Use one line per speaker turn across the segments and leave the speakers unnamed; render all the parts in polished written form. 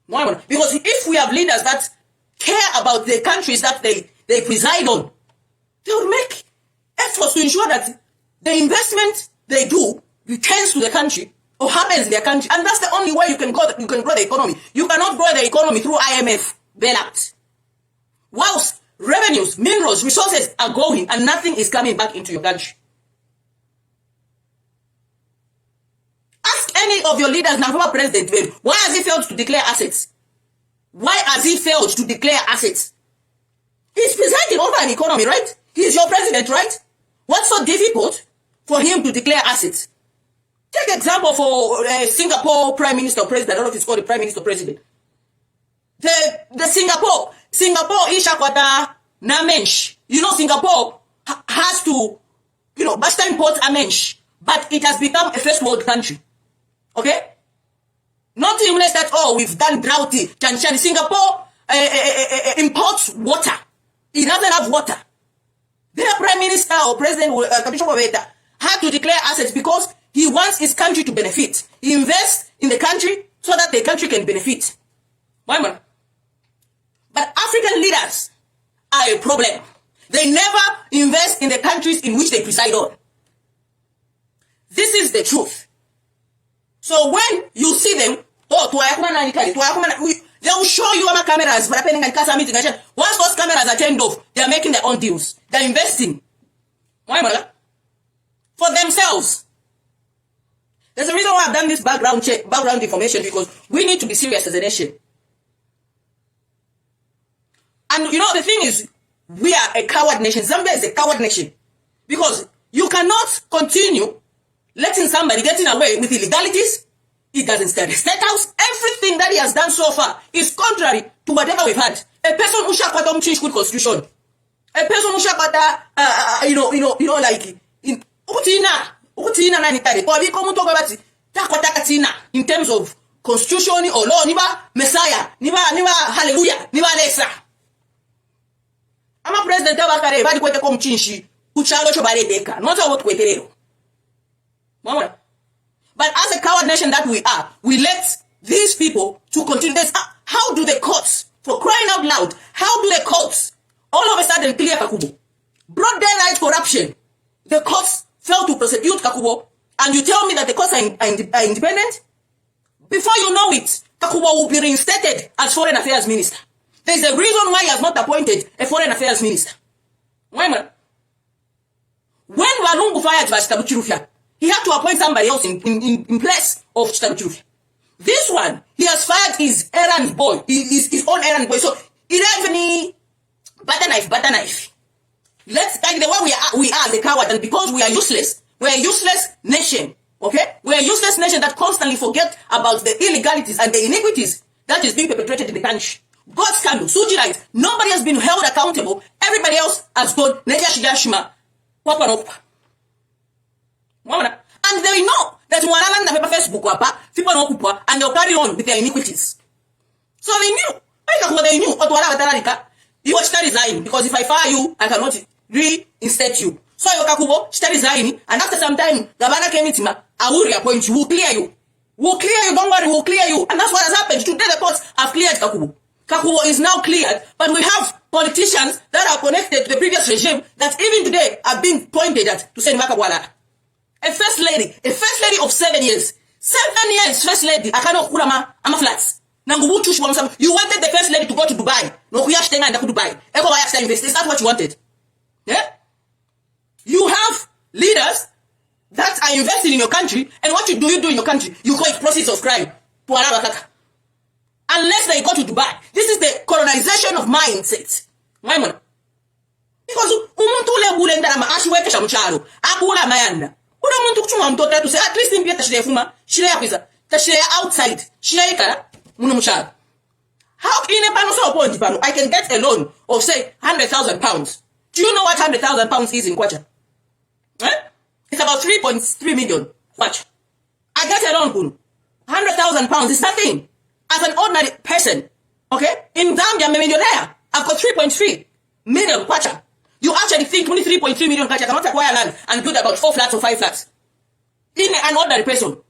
Because if we have leaders that care about the countries that they preside on, they will make efforts to ensure that the investment they do returns to the country or happens in their country. And that's the only way you can grow the economy. You cannot grow the economy through IMF bailout. Whilst revenues, minerals, resources are going and nothing is coming back into your country. Ask any of your leaders now, former President, why has he failed to declare assets? Why has he failed to declare assets? He's presiding over an economy, right? He's your president, right? What's so difficult for him to declare assets? Take example for Singapore Prime Minister or President. I don't know if it's called the Prime Minister or President. The Singapore Ishakwata na mensch. You know, Singapore has to, basta import a mensch, but it has become a first world country. Okay? Not even less that, we've done droughty. Singapore imports water. It doesn't have water. Their Prime Minister or President had to declare assets because he wants his country to benefit. He invests in the country so that the country can benefit. But African leaders are a problem. They never invest in the countries in which they preside on. This is the truth. So when you see them, they will show you our cameras. Once those cameras are turned off, they are making their own deals. They are investing. For themselves. There's a reason why I've done this background information, because we need to be serious as a nation. And the thing is, we are a coward nation. Zambia is a coward nation. Because you cannot continue letting somebody getting away with illegalities. It doesn't stand the State House. Everything that he has done so far is contrary to whatever we've had. A person who shall change good constitution. A person who shall in terms of constitution or law, niba messiah, niba hallelujah, niba lesa. I'm a president of Akare, badi kwete komchinshi, kuchalo chobare deka, not what kweterero. But as a coward nation that we are, we let these people to continue this. How do the courts, for crying out loud, how do the courts all of a sudden clear Kakubo? Broad daylight corruption. The courts failed to prosecute Kakubo, and you tell me that the courts are independent? Before you know it, Kakubo will be reinstated as Foreign Affairs Minister. There's a reason why he has not appointed a Foreign Affairs Minister. Why, man? When Walungu fired by Chirufya, he had to appoint somebody else in place of Chirufya. This one, he has fired his errand boy, his own errand boy. So, he didn't have any butter knife. Let's like the way we are the coward, and because we are useless, we're a useless nation. Okay? We're a useless nation that constantly forget about the illegalities and the iniquities that is being perpetrated in the country. God's scandal, Suji right, nobody has been held accountable. Everybody else has gone Nejashigashima. And they know that Facebook and they'll carry on with their iniquities. So they knew. They knew. You watch that resign, because if I fire you, I cannot reinstate you. So Yokakubo, resign, and after some time, Gavana came in, I will reappoint you, we'll clear you. We'll clear you, don't worry, we'll clear you. And that's what has happened. Today the courts have cleared Kakubo. Kakubo is now cleared, but we have politicians that are connected to the previous regime that even today are being pointed at to say Makabwala. A first lady of 7 years. 7 years, first lady, I cannot kurama, I'm a flats. You wanted the first lady to go to Dubai. No, we are staying in Dubai. Is that what you wanted? Yeah? You have leaders that are invested in your country, and what you do in your country? You call it process of crime. Unless they go to Dubai. This is the colonization of mindset. Because umuntu ule bulenda na ashiweke shamucharo. Akula mayanda. Una muntu kuchuma mtoto to say at least impia tashire fuma, shire yakiza. Tashire outside. Shire ikara muna mucharo. How in a pano I can get a loan of say 100,000 pounds. Do you know what 100,000 pounds is in Kwacha? It's about 3.3 million. Kwacha. I get a loan, 100,000 pounds is nothing. As an ordinary person, okay? In Zambia, I'm a millionaire. I've got 3.3 million Kwacha. You actually think 23.3 million Kwacha cannot acquire land and build about 4 flats or 5 flats. In an ordinary person.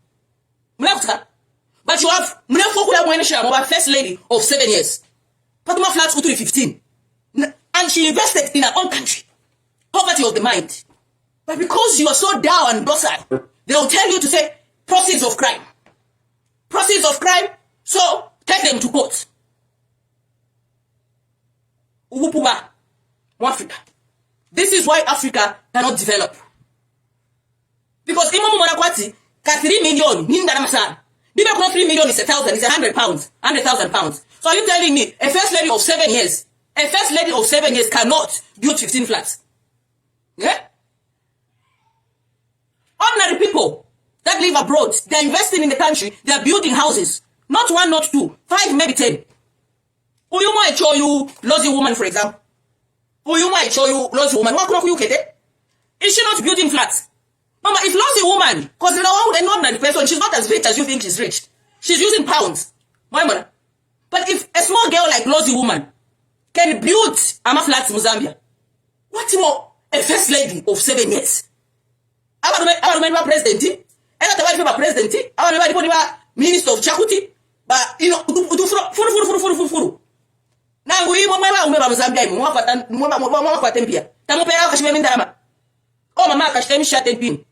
But But you have first lady of 7 years. Patuma flats to 15. And she invested in her own country. Poverty of the mind. But because you are so down and docile, they will tell you to say proceeds of crime. Proceeds of crime, so take them to court. Ubupuba, Africa. This is why Africa cannot develop. Because Imamu Mwanakwati, 3 million, Ninda Namasan. 3 million is 1,000, is 100 pounds, 100,000 pounds. So are you telling me a first lady of 7 years, cannot build 15 flats? Yeah? Ordinary people that live abroad, they're investing in the country, they're building houses. Not 1, not 2, 5, maybe 10. You might show you lousy woman, for example. You might show you lousy woman. Is she not building flats? Mama, if lousy woman, because you know, an ordinary person, she's not as rich as you think she's rich. She's using pounds. But if a small girl like lousy woman can build flats in Zambia, what more a first lady of 7 years? I remember president. I remember minister of Chakuti. But you know, furu. Nangu hii umeba Mzambia mwapa tempia. Tamupera kashime mindama. O mama kashitemisha tempini.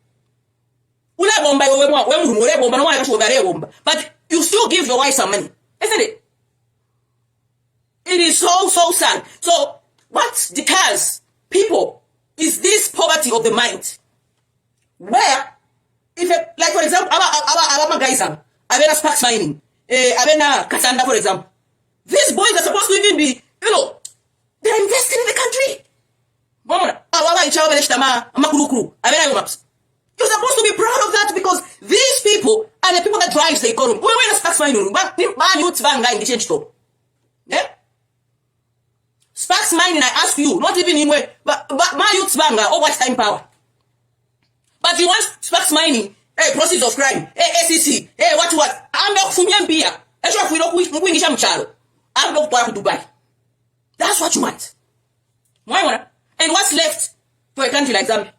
Ule bomba we murumure bomba no kasho bare bomba. But you still give your wife some money. Isn't it? It is so sad. So what deters people is this poverty of the mind. Where if like for example our guys are Avena sparks mining. Avena Katanda, for example. These boys are supposed to even be, they're investing in the country. You're supposed to be proud of that because these people are the people that drives the economy. Sparks mining. Yeah? Sparks mining, I ask you, not even in way, but my youth's banger or what time power. But you want sparks mining, proceeds of crime, SEC, what? I'm not Fumiambia. That's why we don't I'm not going to Dubai. That's what you want. Why? And what's left for a country like Zambia?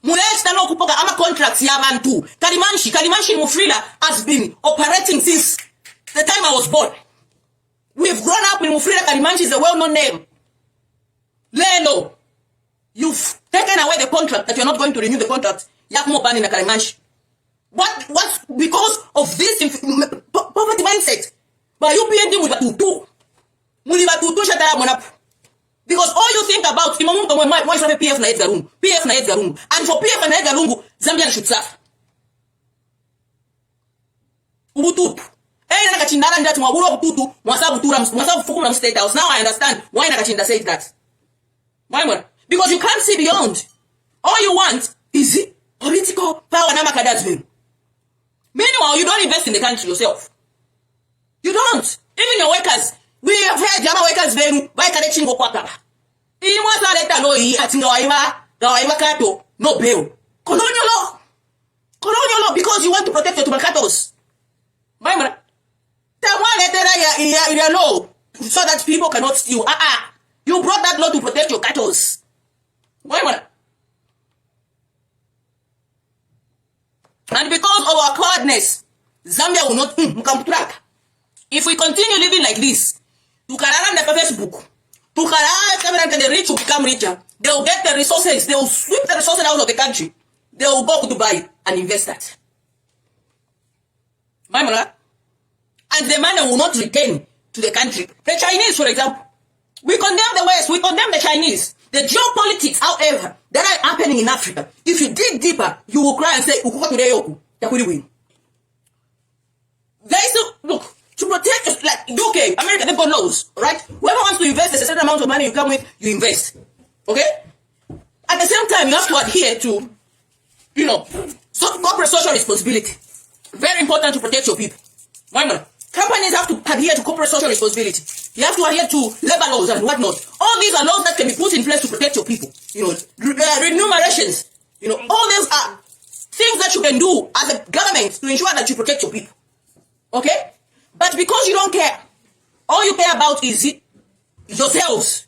Ama contracts Yamantu. Kalimanshi Mufrida has been operating since the time I was born. We've grown up with Mufrida. Kalimanshi is a well-known name. Leno, you've taken away the contract that you're not going to renew the contract. Yakumo Bani na Kalimanshi. What? Because of this poverty mindset. But you pay them with batutu. Because all you think about is PF na Edgarungu. And for PF na Edgarungu, Zambia should suffer. Ubututu. State House. Now I understand why Nakachinda said that. Why? Because you can't see beyond. All you want is political power. Meanwhile, you don't invest in the country yourself. You don't. Even your workers. We have heard Jama workers then by Kadechingo Kwaka. In what I let know at Noima Kato, no bail. Colonial law, because you want to protect your tuberculosis. My man. That one letter in your law so that people cannot steal. You brought that law to protect your cattle. My man. And because of our cowardness, Zambia will not come to track. If we continue living like this, to Karana the Facebook, to Karana the rich will become richer. They will get the resources. They will sweep the resources out of the country. They will go to Dubai and invest that. And the money will not return to the country. The Chinese, for example, we condemn the West. We condemn the Chinese. The geopolitics, however, that are happening in Africa. If you dig deeper, you will cry and say, there is no look. To protect, like UK, America, they've got laws, right? Whoever wants to invest a certain amount of money you come with, you invest. Okay? At the same time, you have to adhere to, corporate social responsibility. Very important to protect your people. Why not? Companies have to adhere to corporate social responsibility. You have to adhere to labor laws and whatnot. All these are laws that can be put in place to protect your people. Remunerations. All these are things that you can do as a government to ensure that you protect your people. Okay? But because you don't care, all you care about is yourselves.